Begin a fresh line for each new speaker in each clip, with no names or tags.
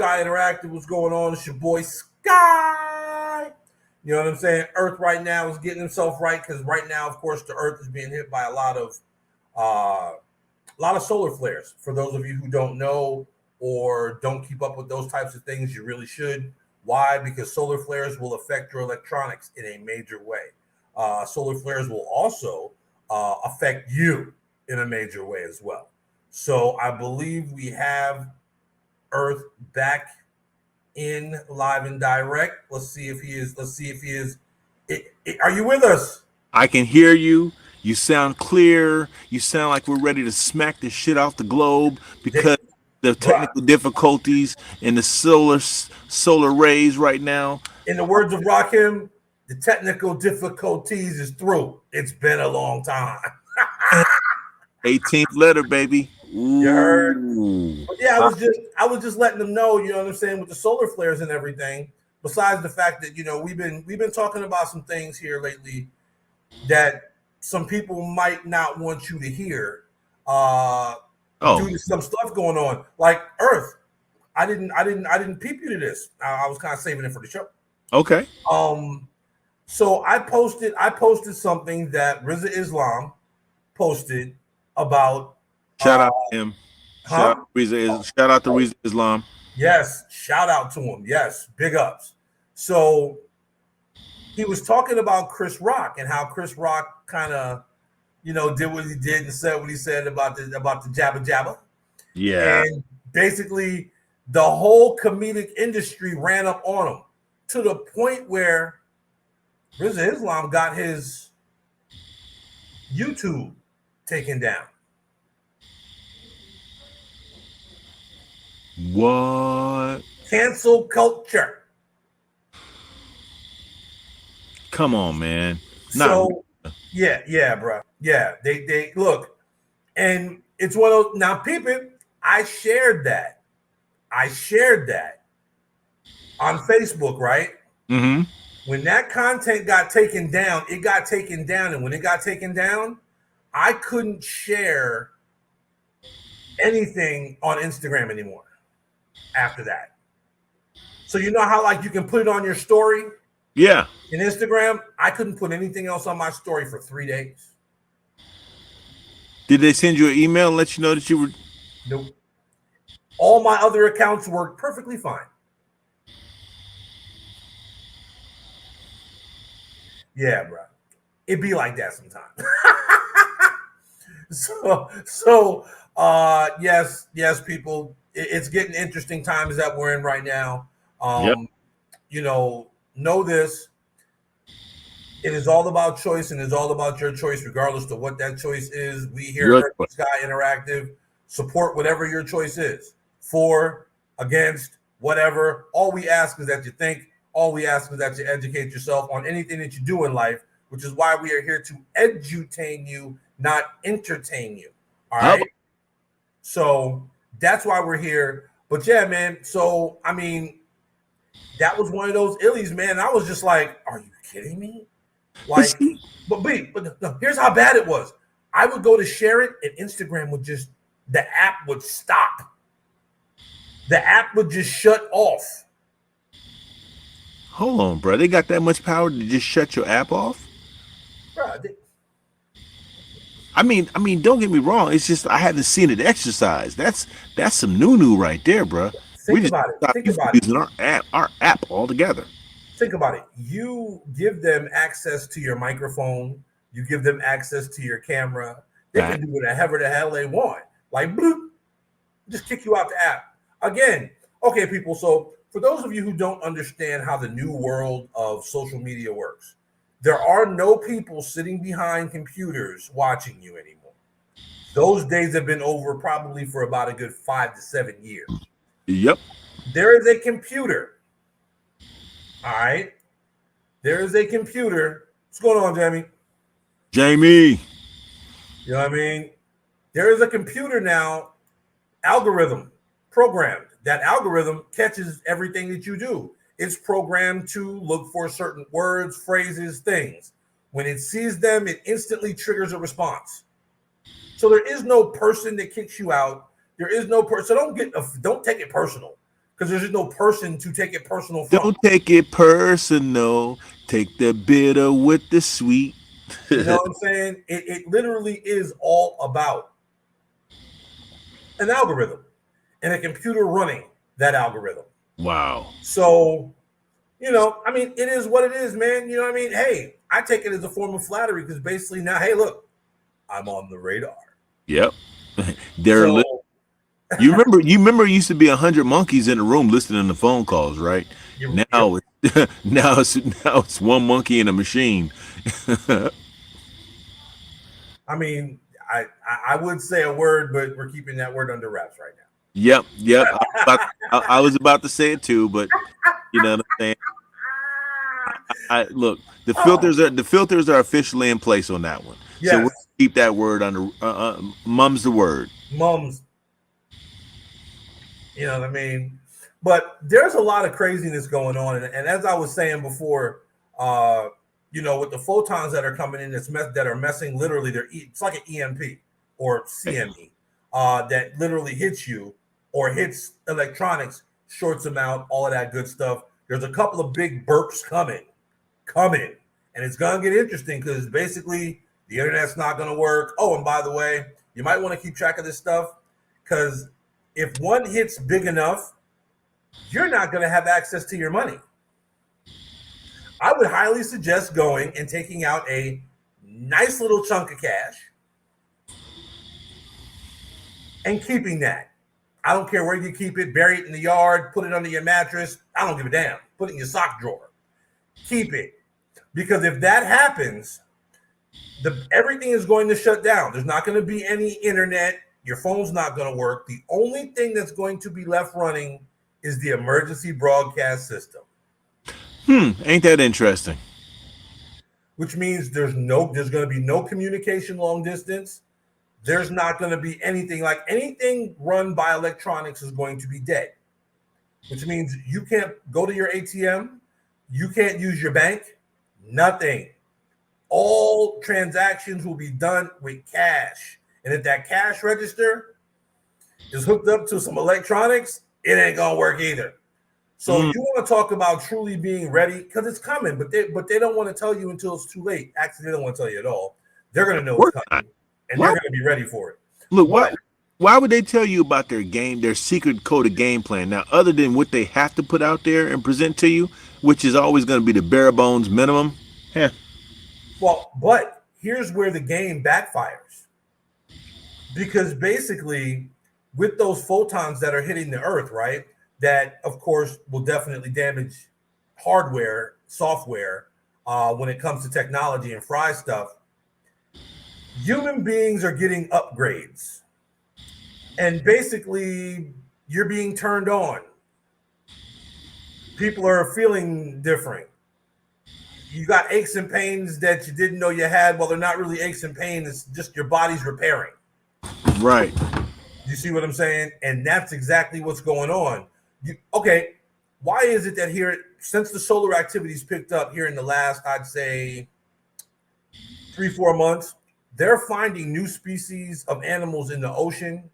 Sky Interactive, what's going on? It's your boy Sky. You know what I'm saying? Earth right now is getting himself right because right now, of course, the Earth is being hit by a lot of solar flares. For those of you who don't know or don't keep up with those types of things, you really should. Why? Because solar flares will affect your electronics in a major way. Solar flares will also affect you in a major way as well. So I believe we have Earth back in live and direct. Let's see if he is. Let's see if he is. Are you with us?
I can hear you. You sound clear. You sound like we're ready to smack this shit off the globe because the
Bruh.
technical difficulties in the solar rays right now.
In the words of Rakim, the technical difficulties is through. It's been a long time.
18th letter, baby.
You heard?
Ooh.
But yeah, I was just letting them know, you know what I'm saying, with the solar flares and everything. Besides the fact that we've been talking about some things here lately that some people might not want you to hear, uh, due
Oh,
to some stuff going on, like Earth. I didn't peep you to this. I was kind of saving it for the show.
okay.
Um, so I posted something that Riza Islam posted about.
Shout
Uh,
out to him.
huh?
Shout out to Reza Islam.
Yes, shout out to him. Yes, big ups. So he was talking about Chris Rock and how Chris Rock kind of, did what he did and said what he said about the Jabba Jabba,
Yeah.
and basically the whole comedic industry ran up on him to the point where Rizza Islam got his YouTube taken down.
What?
Cancel culture.
Come on, man. Not.
So yeah, bro. Yeah, they look, and it's one of those. Now, peep it. I shared that on Facebook, right?
Mm-hmm.
When that content got taken down, it got taken down, and when it got taken down, I couldn't share anything on Instagram anymore after that. So you know how like you can put it on your story
Yeah.
in Instagram? I couldn't put anything else on my story for 3 days.
Did they send you an email and let you know that you were?
Nope. All my other accounts worked perfectly fine. Yeah, bro. It be like that sometimes. Yes, people. It's getting interesting times that we're in right now.
Yep.
Um, know this. It is all about choice and it's all about your choice, regardless of what that choice is. We here at
Your
Earth Sky Interactive support whatever your choice is. For, against, whatever. All we ask is that you think. All we ask is that you educate yourself on anything that you do in life, which is why we are here to edutain you, not entertain you. All
How
right.
about
So that's why we're here. But yeah, man. So I mean, that was one of those illies, man. I was just like, "Are you kidding me?"
but
Like,
see,
but no, here's how bad it was. I would go to share it, and Instagram would just the app would stop. The app would just shut off.
hold on, bro. They got that much power to just shut your app off?
Bro,
I mean, don't get me wrong. It's just I haven't seen it exercised. That's some new right there, bro. We
think
just
about it.
stop
Think
you from
about it.
using our app altogether.
Think about it. You give them access to your microphone. You give them access to your camera. They
Right.
can do whatever the hell they want. Like, bloop, just kick you out the app. Again, okay, people. So, for those of you who don't understand how the new world of social media works, there are no people sitting behind computers watching you anymore. Those days have been over probably for about a good 5 to 7 years.
Yep.
There is a computer. All right. There is a computer. What's going on, Jamie?
Jamie.
You know what I mean? There is a computer now, algorithm programmed. That algorithm catches everything that you do. It's programmed to look for certain words, phrases, things. When it sees them, it instantly triggers a response. So there is no person that kicks you out. There is no person. So don't take it personal. because there's just no person to take it personal from.
Don't take it personal. Take the bitter with the sweet.
You know what I'm saying? It literally is all about an algorithm and a computer running that algorithm.
Wow.
So, I mean, it is what it is, man. You know what I mean? Hey, I take it as a form of flattery because basically now, hey, look, I'm on the radar.
Yep. They're
So,
you remember it used to be 100 monkeys in a room listening to phone calls, right?
you,
Now it's one monkey in a machine.
I mean, I would say a word, but we're keeping that word under wraps right now.
Yep. I was about to say it too, but you know what I'm saying. I look, the filters are officially in place on that one. So we'll
Yes,
keep that word under mum's the word.
mums. You know what I mean? But there's a lot of craziness going on, and as I was saying before, with the photons that are coming in, that are messing. Literally, it's like an EMP or CME that literally hits you or hits electronics, shorts them out, all of that good stuff. There's a couple of big burps coming, and it's gonna get interesting because basically the internet's not gonna work. Oh, and by the way, you might want to keep track of this stuff because if one hits big enough, you're not going to have access to your money. I would highly suggest going and taking out a nice little chunk of cash and keeping that. I don't care where you keep it, bury it in the yard, put it under your mattress. I don't give a damn. Put it in your sock drawer. Keep it. Because if that happens, everything is going to shut down. There's not going to be any internet. Your phone's not going to work. The only thing that's going to be left running is the emergency broadcast system.
Ain't that interesting?
Which means there's going to be no communication long distance. There's not going to be anything run by electronics is going to be dead. Which means you can't go to your ATM. You can't use your bank. Nothing. All transactions will be done with cash. And if that cash register is hooked up to some electronics, it ain't gonna work either. So you want to talk about truly being ready because it's coming, but they don't want to tell you until it's too late. Actually, they don't want to tell you at all. They're gonna know it's coming, and they're gonna be ready for it.
Look, why would they tell you about their secret coded game plan? Now, other than what they have to put out there and present to you, which is always going to be the bare bones minimum. Yeah.
Well, but here's where the game backfires. Because basically, with those photons that are hitting the earth, right, that, of course, will definitely damage hardware, software, when it comes to technology and fry stuff, human beings are getting upgrades. And basically, you're being turned on. People are feeling different. You got aches and pains that you didn't know you had. Well, they're not really aches and pains. It's just your body's repairing.
Right.
You see what I'm saying? And that's exactly what's going on. Okay, why is it that here, since the solar activities picked up here in the last, I'd say 3-4 months, they're finding new species of animals in the ocean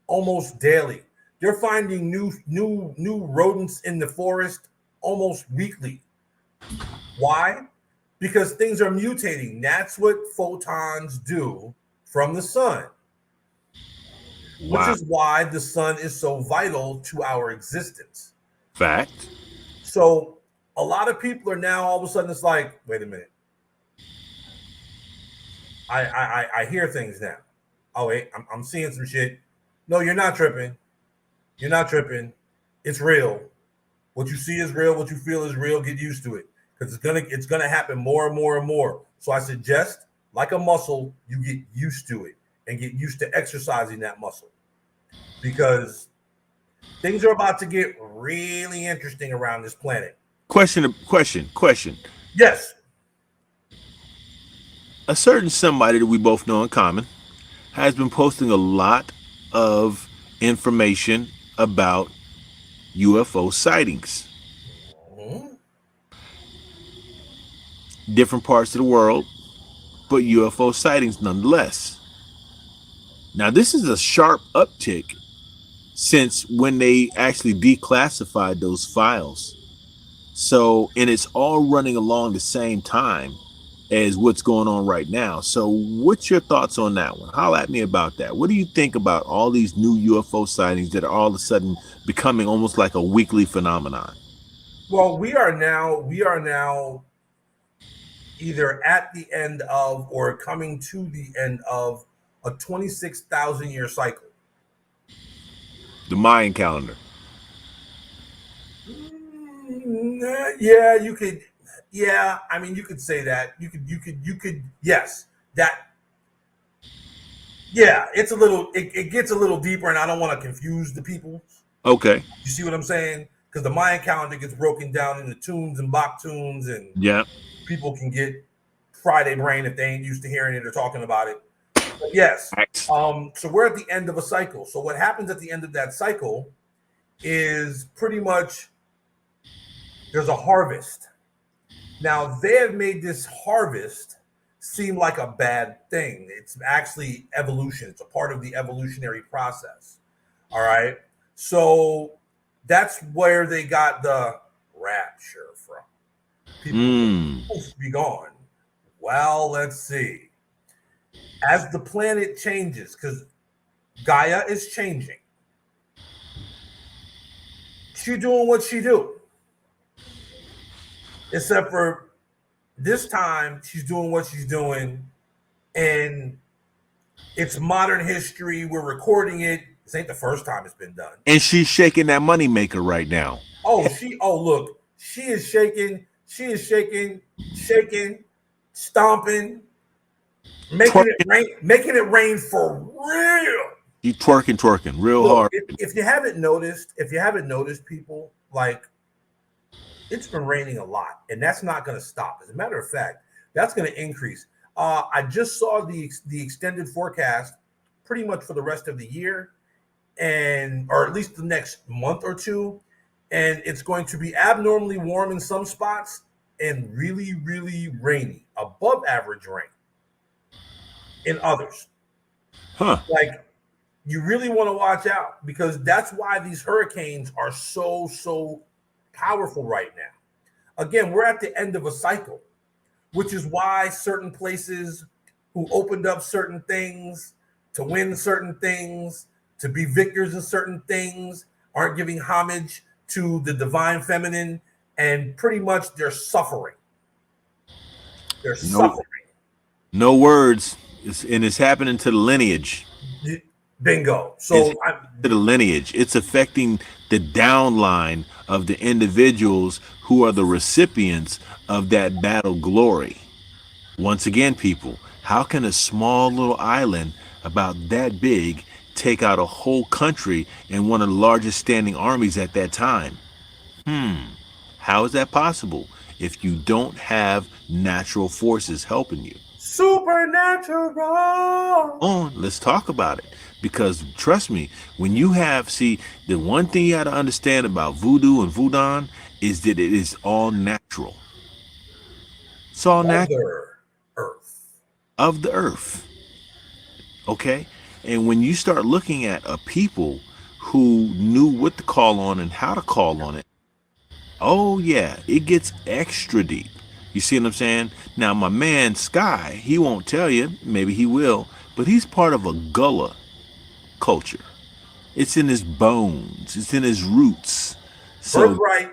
almost daily. They're finding new rodents in the forest almost weekly. Why? Because things are mutating. That's what photons do from the sun.
Wow.
Which is why the sun is so vital to our existence.
Fact.
So a lot of people are now all of a sudden it's like, wait a minute. I hear things now. Oh wait, I'm seeing some shit. No, you're not tripping. You're not tripping. It's real. What you see is real. What you feel is real. Get used to it because it's gonna happen more and more and more. So I suggest, like a muscle, you get used to it and get used to exercising that muscle because things are about to get really interesting around this planet.
Question.
Yes.
A certain somebody that we both know in common has been posting a lot of information about UFO sightings.
Mm-hmm.
Different parts of the world, but UFO sightings nonetheless. Now, this is a sharp uptick since when they actually declassified those files. So, and it's all running along the same time as what's going on right now. So, what's your thoughts on that one? Holler at me about that. What do you think about all these new UFO sightings that are all of a sudden becoming almost like a weekly phenomenon?
Well, we are now either at the end of or coming to the end of a 26,000 year cycle.
The Mayan calendar.
Yeah, you could. Yeah, I mean, you could say that. You could. Yes, that. Yeah, it's a little. It gets a little deeper, and I don't want to confuse the people.
Okay.
You see what I'm saying? Because the Mayan calendar gets broken down into tunes and Bach tunes, and
Yeah.
people can get Friday brain if they ain't used to hearing it or talking about it. But yes.
Facts.
So we're at the end of a cycle. So what happens at the end of that cycle is pretty much there's a harvest. Now they have made this harvest seem like a bad thing. It's actually evolution. It's a part of the evolutionary process. All right. So that's where they got the rapture from. People be gone. Well, let's see. As the planet changes, because Gaia is changing, she doing what she do. Except for this time, she's doing what she's doing, and it's modern history. We're recording it. This ain't the first time it's been done.
And she's shaking that moneymaker right now.
Oh, look, she is shaking. She is shaking, stomping, making it rain for real.
She's twerking real
Look,
hard.
If you haven't noticed, people, like, it's been raining a lot, and that's not going to stop. As a matter of fact, that's going to increase. I just saw the extended forecast, pretty much for the rest of the year, or at least the next month or two, and it's going to be abnormally warm in some spots and really, really rainy, above average rain in others.
Huh.
Like, you really want to watch out, because that's why these hurricanes are so powerful right now. Again, we're at the end of a cycle, which is why certain places who opened up certain things to win certain things, to be victors in certain things, aren't giving homage to the divine feminine, and pretty much they're suffering. They're suffering.
No words. It's happening to the lineage.
Bingo. So
to the lineage. It's affecting the downline of the individuals who are the recipients of that battle glory. Once again, people, how can a small little island about that big take out a whole country and one of the largest standing armies at that time? How is that possible if you don't have natural forces helping you?
Supernatural.
Let's talk about it. Because trust me, when you the one thing you got to understand about voodoo and voodoo is that it is all natural. It's all natural. Of the earth. Okay? And when you start looking at a people who knew what to call on and how to call on it, oh yeah, it gets extra deep. You see what I'm saying? Now, my man Sky, he won't tell you, maybe he will, but he's part of a Gullah culture. It's in his bones. It's in his roots. So
birthright.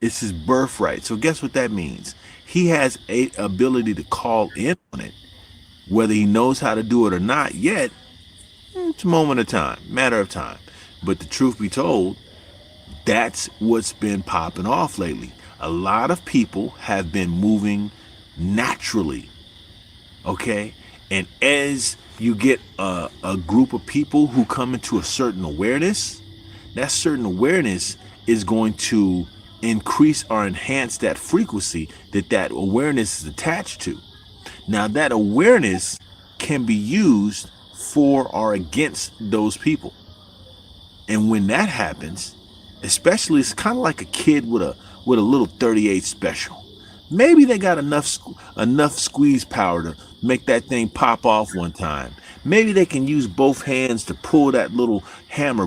It's his birthright. So guess what that means? He has a ability to call in on it. Whether he knows how to do it or not yet, it's a moment of time, matter of time. But the truth be told, that's what's been popping off lately. A lot of people have been moving naturally. Okay? And as you get a group of people who come into a certain awareness, that certain awareness is going to increase or enhance that frequency that awareness is attached to. Now, that awareness can be used for or against those people. And when that happens, especially, it's kind of like a kid with a little 38 special. Maybe they got enough squeeze power to make that thing pop off one time. Maybe they can use both hands to pull that little hammer